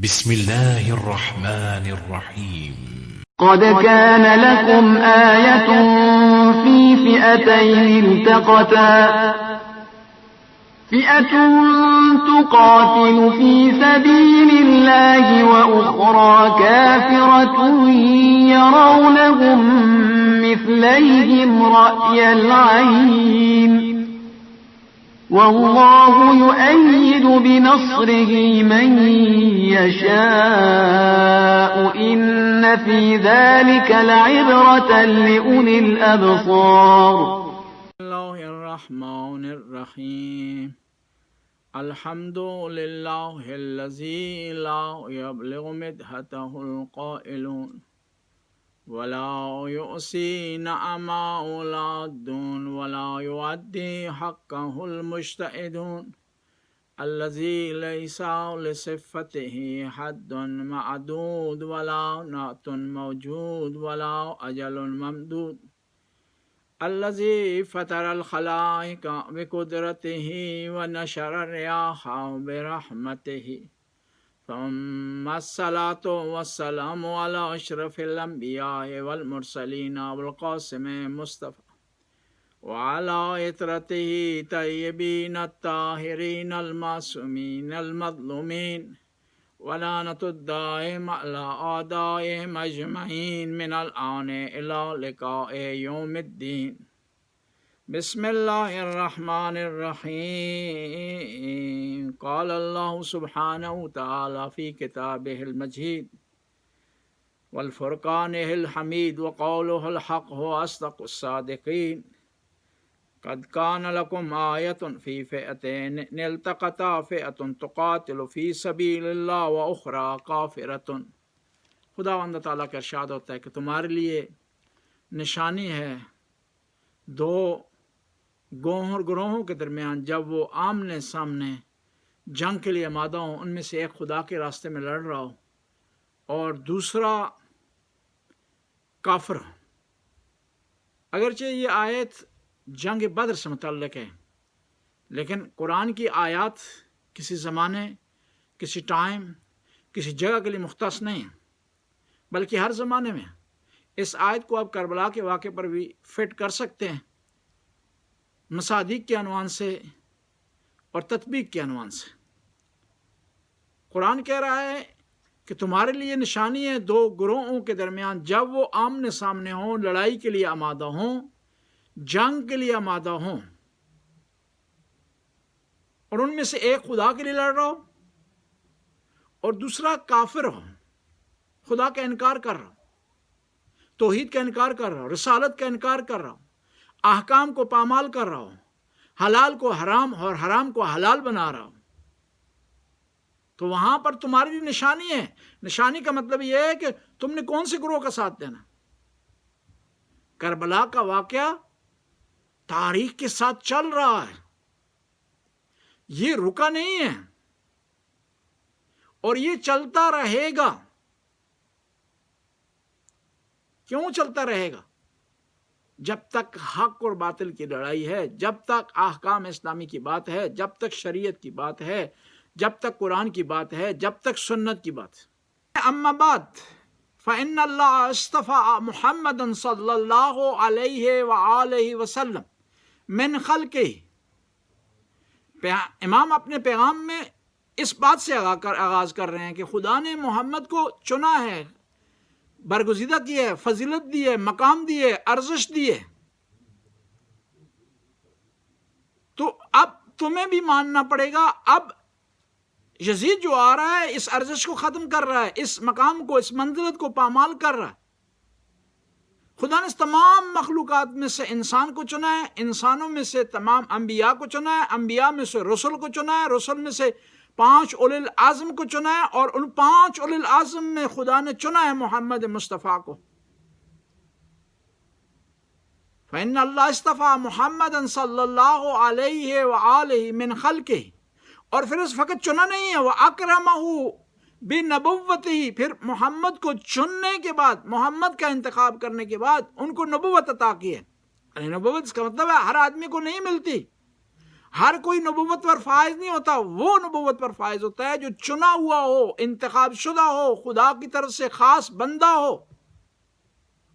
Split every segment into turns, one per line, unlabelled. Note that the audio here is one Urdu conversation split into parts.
بسم الله الرحمن الرحيم.
قد كان لكم آية في فئتين التقتا فئة تقاتل في سبيل الله وأخرى كافرة يرونهم مثليهم رأي العين والله يؤيد بنصره من يشاء إن في ذلك لعبرة لأولي الأبصار.
الله الرحمن الرحيم. الحمد لله الذي لا يبلغ مدحته القائلون ولا يؤسي نعمه العادون ولا يؤدي حقه المجتهدون الذي ليس لصفته حد معدود ولا نعت موجود ولا أجل ممدود الذي فطر الخلائق بقدرته ونشر الرياح برحمته ثم الصلاة والسلام على أشرف الأنبياء والمرسلين والقاسم مصطفى وعلى إطرته طيبين الطاهرين المعصومين المظلومين ولعنة الدائم على أعدائهم أجمعين من الآن إلى لقاء يوم الدين. بسم الله الرحمن الرحيم. قال الله سبحانه وتعالى في كتابه المجيد والفرقانه الحميد وقوله الحق هو أصدق الصادقين. قد كان لكم آية في فئتين التقتا فئة تقاتل في سبيل الله وأخرى كافرة. خداوند تعالیٰ کا ارشاد ہوتا ہے کہ تمہارے لیے نشانی ہے دو گروہوں کے درمیان جب وہ آمنے سامنے جنگ کے لیے آمادہ ہوں، ان میں سے ایک خدا کے راستے میں لڑ رہا ہو اور دوسرا کافر ہو۔ اگرچہ یہ آیت جنگ بدر سے متعلق ہے، لیکن قرآن کی آیات کسی زمانے، کسی ٹائم، کسی جگہ کے لیے مختص نہیں ہیں، بلکہ ہر زمانے میں اس آیت کو آپ کربلا کے واقعے پر بھی فٹ کر سکتے ہیں، مصادیق کے عنوان سے اور تطبیق کے عنوان سے۔ قرآن کہہ رہا ہے کہ تمہارے لیے نشانی ہے دو گروہوں کے درمیان جب وہ آمنے سامنے ہوں، لڑائی کے لیے آمادہ ہوں، جنگ کے لیے آمادہ ہوں، اور ان میں سے ایک خدا کے لیے لڑ رہا ہو اور دوسرا کافر ہو، خدا کا انکار کر رہا ہو، توحید کا انکار کر رہا ہو، رسالت کا انکار کر رہا ہو، احکام کو پامال کر رہا ہو، حلال کو حرام اور حرام کو حلال بنا رہا ہو، تو وہاں پر تمہاری لیے نشانی ہے۔ نشانی کا مطلب یہ ہے کہ تم نے کون سے گروہ کا ساتھ دینا۔ کربلا کا واقعہ تاریخ کے ساتھ چل رہا ہے، یہ رکا نہیں ہے اور یہ چلتا رہے گا۔ کیوں چلتا رہے گا؟ جب تک حق اور باطل کی لڑائی ہے، جب تک احکام اسلامی کی بات ہے، جب تک شریعت کی بات ہے، جب تک قرآن کی بات ہے، جب تک سنت کی بات ہے۔ اما بعد فإن اللہ اصطفى محمد صلی اللہ علیہ وآلہ وسلم من خلقہ۔ امام اپنے پیغام میں اس بات سے آغاز کر رہے ہیں کہ خدا نے محمد کو چنا ہے، برگزیدہ کی ہے، فضیلت دی ہے، مقام دی ہے، ارزش دی ہے، تو اب تمہیں بھی ماننا پڑے گا۔ اب یزید جو آ رہا ہے اس ارزش کو ختم کر رہا ہے، اس مقام کو، اس منزلت کو پامال کر رہا ہے۔ خدا نے تمام مخلوقات میں سے انسان کو چنا ہے، انسانوں میں سے تمام انبیاء کو چنا ہے، انبیاء میں سے رسل کو چنا ہے، رسل میں سے 5 اولی العزم کو چنا ہے، اور ان 5 اولی العزم میں خدا نے چنا ہے محمد مصطفیٰ کو۔ فإن اللہ اصطفى محمد صلی اللہ علیہ وآلہ من خلقہ، اور پھر اس فقط چنا نہیں ہے، وَأَكْرَمَهُ بِنَبُوَّتِهِ، پھر محمد کو چننے کے بعد، محمد کا انتخاب کرنے کے بعد ان کو نبوت عطا کی ہے۔ یعنی نبوت اس کا مطلب ہے ہر آدمی کو نہیں ملتی، ہر کوئی نبوت پر فائز نہیں ہوتا، وہ نبوت پر فائز ہوتا ہے جو چنا ہوا ہو، انتخاب شدہ ہو، خدا کی طرف سے خاص بندہ ہو،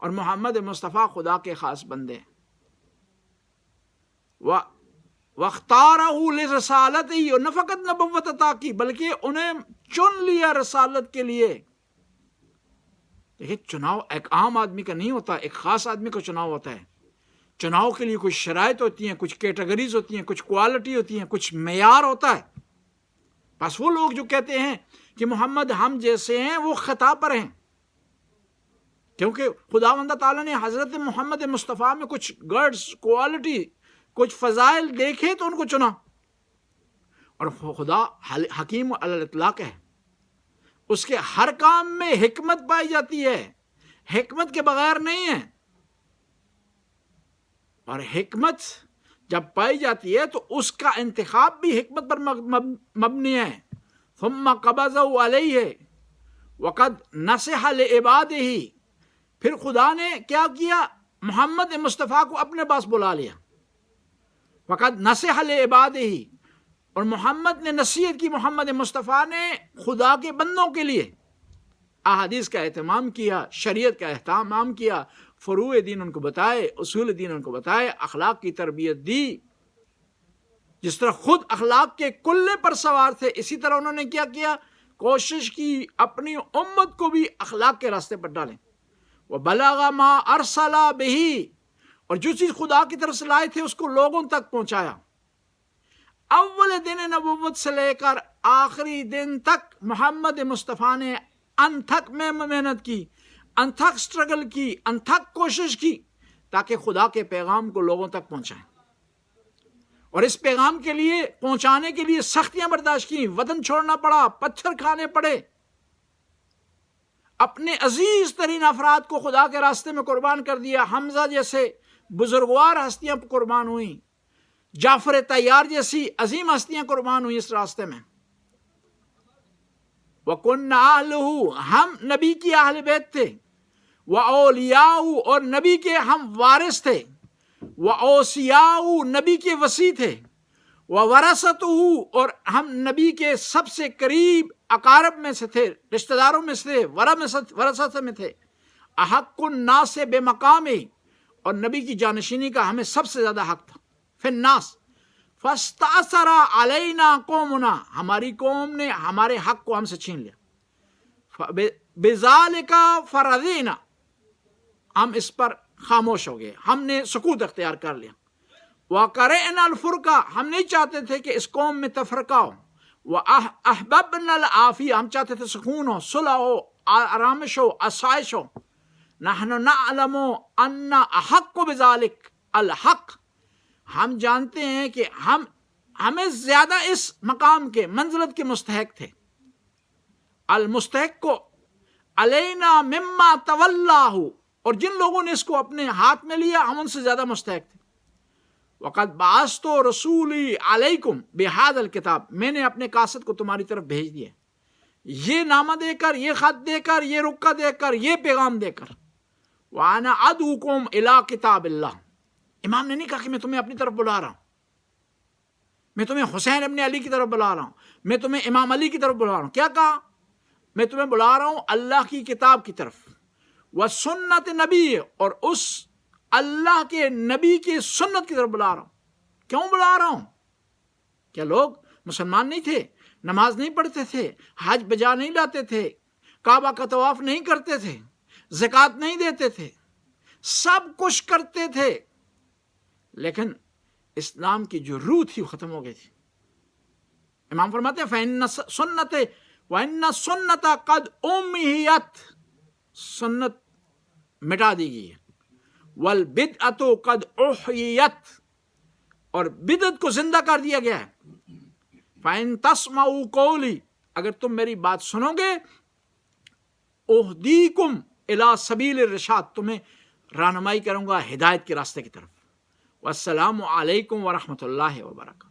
اور محمد مصطفیٰ خدا کے خاص بندے ہیں۔ وَاخْتَارَهُ لِرِسَالَتِهِ، اور نہ فقط نبوت عطا کی بلکہ انہیں چن لیا رسالت کے لیے۔ دیکھیں چناؤ ایک عام آدمی کا نہیں ہوتا، ایک خاص آدمی کا چناؤ ہوتا ہے۔ چناؤ کے لیے کچھ شرائط ہوتی ہیں، کچھ کیٹیگریز ہوتی ہیں، کچھ کوالٹی ہوتی ہیں، کچھ معیار ہوتا ہے۔ بس وہ لوگ جو کہتے ہیں کہ محمد ہم جیسے ہیں وہ خطا پر ہیں، کیونکہ خداوند تعالیٰ نے حضرت محمد مصطفیٰ میں کچھ گرڈز، کوالٹی، کچھ فضائل دیکھے تو ان کو چنا۔ اور خدا حکیم علی الاطلاق ہے، اس کے ہر کام میں حکمت پائی جاتی ہے، حکمت کے بغیر نہیں ہے۔ اور حکمت جب پائی جاتی ہے تو اس کا انتخاب بھی حکمت پر مبنی ہے۔ ثم قبضه علیہ وقد نصح لعباده، پھر خدا نے کیا کیا؟ محمد مصطفیٰ کو اپنے پاس بلا لیا۔ وقد نصح لعباده، اور محمد نے نصیحت کی، محمد مصطفیٰ نے خدا کے بندوں کے لیے احادیث کا اہتمام کیا، شریعت کا اہتمام کیا، فروع دین ان کو بتائے، اصول دین ان کو بتائے، اخلاق کی تربیت دی۔ جس طرح خود اخلاق کے کلے پر سوار تھے، اسی طرح انہوں نے کیا کیا؟ کوشش کی اپنی امت کو بھی اخلاق کے راستے پر ڈالیں۔ وَبَلَغَ مَا أَرْسَلَ بِهِ، اور جو چیز خدا کی طرف سے لائے تھے اس کو لوگوں تک پہنچایا۔ اول دن نبوت سے لے کر آخری دن تک محمد مصطفیٰ نے انتھک میں محنت کی، انتھک سٹرگل کی، انتھک کوشش کی تاکہ خدا کے پیغام کو لوگوں تک پہنچائیں، اور اس پیغام کے لیے پہنچانے کے لیے سختیاں برداشت کی، وطن چھوڑنا پڑا، پتھر کھانے پڑے، اپنے عزیز ترین افراد کو خدا کے راستے میں قربان کر دیا۔ حمزہ جیسے بزرگوار ہستیاں قربان ہوئیں، جعفر طیار جیسی عظیم ہستیاں قربان ہوئی اس راستے میں۔ وَكُنَّ أَهْلُهُ، ہم نبی کی اہل بیت تھے، وَأَوْلِيَاؤُ، اور نبی کے ہم وارث تھے، وَأَوْصِيَاؤُ، نبی کے وصی تھے، وَوَرَثَتُهُ، اور ہم نبی کے سب سے قریب اقارب میں سے تھے، رشتہ داروں میں سے تھے، ورثت میں تھے۔ أَحَقُّ النَّاسِ بِمَقَامِهِ، اور نبی کی جانشینی کا ہمیں سب سے زیادہ حق تھا۔ فی الناس فاستأثر علینا قومنا، ہماری قوم نے ہمارے حق کو ہم سے چھین لیا۔ بذالک فرضینا، ہم اس پر خاموش ہو گئے، ہم نے سکوت اختیار کر لیا۔ وَقَرِئْنَا الْفُرْقَةَ، ہم نہیں چاہتے تھے کہ اس قوم میں تفرقہ ہو۔ وَأَحْبَبْنَا الْعَافِيَةَ، ہم چاہتے تھے سکون ہو، صلح ہو، آرامش ہو، آسائش ہو۔ نحن نعلم ان احق بذلک الحق، ہم جانتے ہیں کہ ہمیں زیادہ اس مقام کے، منزلت کے مستحق تھے۔ المستحق کو علینا مما تولاہ، اور جن لوگوں نے اس کو اپنے ہاتھ میں لیا ہم ان سے زیادہ مستحق تھے۔ وقد بعثت رسولی علیکم بہذا الکتاب، میں نے اپنے قاصد کو تمہاری طرف بھیج دیا، یہ نامہ دے کر، یہ خط دے کر، یہ رکہ دے کر، یہ پیغام دے کر۔ وانا ادعوکم الی کتاب اللہ، امام نے نہیں کہا کہ میں تمہیں اپنی طرف بلا رہا ہوں، میں تمہیں حسین ابن علی کی طرف بلا رہا ہوں، میں تمہیں امام علی کی طرف بلا رہا ہوں۔ کیا کہا؟ میں تمہیں بلا رہا ہوں اللہ کی کتاب کی طرف، وسنت نبی، اور اس اللہ کے نبی کی سنت کی طرف بلا رہا ہوں۔ کیوں بلا رہا ہوں؟ کیا لوگ مسلمان نہیں تھے؟ نماز نہیں پڑھتے تھے، حج بجا نہیں لاتے تھے، کعبہ کا طواف نہیں کرتے تھے، زکوٰۃ نہیں دیتے تھے، سب کچھ کرتے تھے، لیکن اسلام کی جو روح تھی وہ ختم ہو گئی تھی۔ امام فرماتے ہیں فَإِنَّ سُنَّتِ وَإِنَّ سُنَّتَ قَدْ أُمِّحِيَتْ، سنت مٹا دی گئی ہے، وَالْبِدْعَةُ قَدْ أُحْيِيَتْ، اور بدعت کو زندہ کر دیا گیا ہے۔ فَإِن تَسْمَعُوا قَوْلِي، اگر تم میری بات سنو گے، اُہْدِيكُمْ إِلَى سَبِيلِ الرَّشَادِ، تمہیں رہنمائی کروں گا ہدایت کے راستے کی طرف۔ والسلام علیکم ورحمۃ اللہ وبرکاتہ۔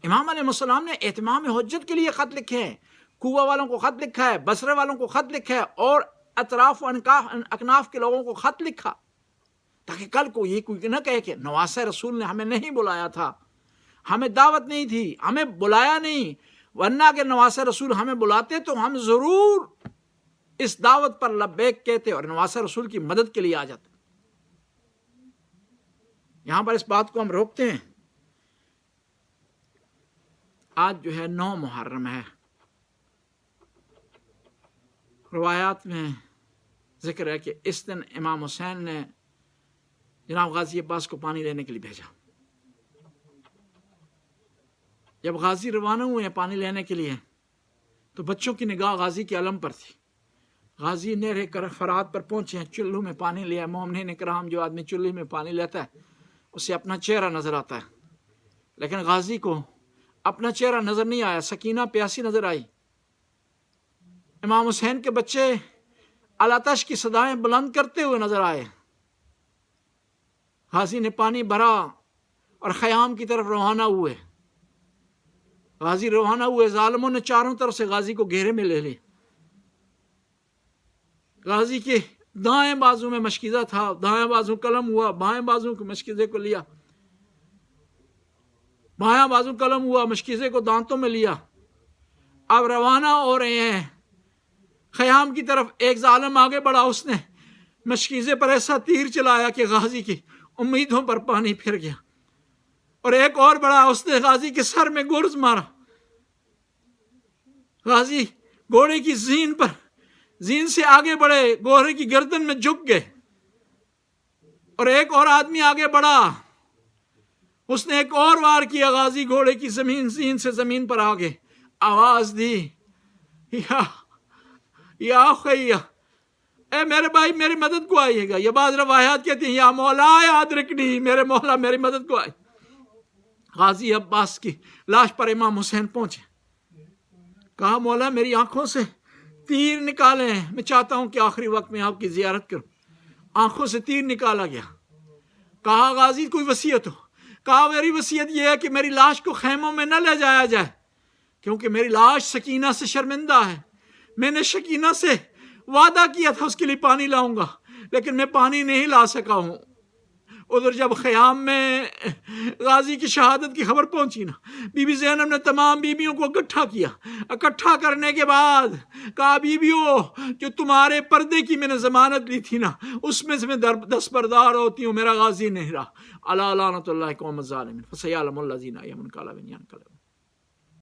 امام علیہ السلام نے اہتمام حجت کے لیے خط لکھے ہیں، کوفہ والوں کو خط لکھا ہے، بصرے والوں کو خط لکھا ہے، اور اطراف و اکناف کے لوگوں کو خط لکھا، تاکہ کل کو یہ کوئی نہ کہے کہ نواسہ رسول نے ہمیں نہیں بلایا تھا، ہمیں دعوت نہیں تھی، ہمیں بلایا نہیں، ورنہ کہ نواسہ رسول ہمیں بلاتے تو ہم ضرور اس دعوت پر لبیک کہتے اور نواسہ رسول کی مدد کے لیے آ جاتے۔ یہاں پر اس بات کو ہم روکتے ہیں۔ آج جو ہے 9 محرم ہے، روایات میں ذکر ہے کہ اس دن امام حسین نے جناب غازی عباس کو پانی لینے کے لیے بھیجا۔ جب غازی روانہ ہوئے پانی لینے کے لیے تو بچوں کی نگاہ غازی کے علم پر تھی۔ غازی نہر فرات پر پہنچے ہیں، چلو میں پانی لیا۔ مومنین کرام، جو آدمی چلو میں پانی لیتا ہے اسے اپنا چہرہ نظر آتا ہے، لیکن غازی کو اپنا چہرہ نظر نہیں آیا، سکینہ پیاسی نظر آئی۔ امام حسین کے بچے الاتش کی صدائیں بلند کرتے ہوئے نظر آئے۔ غازی نے پانی بھرا اور خیام کی طرف روانہ ہوئے۔ غازی روانہ ہوئے، ظالموں نے چاروں طرف سے غازی کو گھیرے میں لے لی۔ غازی کے دائیں بازو میں مشکیزہ تھا، دائیں بازو قلم ہوا، بائیں بازو کے مشکیزے کو لیا، بائیں بازو قلم ہوا، مشکیزے کو دانتوں میں لیا۔ اب روانہ ہو رہے ہیں خیام کی طرف۔ ایک ظالم آگے بڑھا، اس نے مشکیزے پر ایسا تیر چلایا کہ غازی کی امیدوں پر پانی پھر گیا، اور ایک اور بڑھا، اس نے غازی کے سر میں گرز مارا۔ غازی گھوڑے کی زین سے آگے بڑھے، گھوڑے کی گردن میں جھک گئے، اور ایک اور آدمی آگے بڑھا، اس نے ایک اور وار کیا۔ غازی گھوڑے کی زین سے زمین پر آگے آواز دی، یا خیہ، اے میرے بھائی میری مدد کو آئیے گا۔ یہ بعض روایات کہتی ہیں یا مولا یاد رکھنی، میرے مولا میری مدد کو آئے۔ غازی عباس کی لاش پر امام حسین پہنچے، کہا مولا میری آنکھوں سے تیر نکالیں، میں چاہتا ہوں کہ آخری وقت میں آپ کی زیارت کروں۔ آنکھوں سے تیر نکالا گیا۔ کہا غازی کوئی وصیت ہو؟ کہا میری وصیت یہ ہے کہ میری لاش کو خیموں میں نہ لے جایا جائے، کیونکہ میری لاش سکینہ سے شرمندہ ہے۔ میں نے سکینہ سے وعدہ کیا تھا اس کے لیے پانی لاؤں گا، لیکن میں پانی نہیں لا سکا ہوں۔ ادھر جب خیام میں غازی کی شہادت کی خبر پہنچی نا، بی بی زینب نے تمام بیویوں کو اکٹھا کیا۔ اکٹھا کرنے کے بعد کہا بیویوں، جو تمہارے پردے کی میں نے ضمانت لی تھی نا، اس میں سے میں دستبردار ہوتی ہوں، میرا غازی نہیں رہا۔ الا لعنۃ اللہ قوم الظالمین فسیعلم الذین یمنون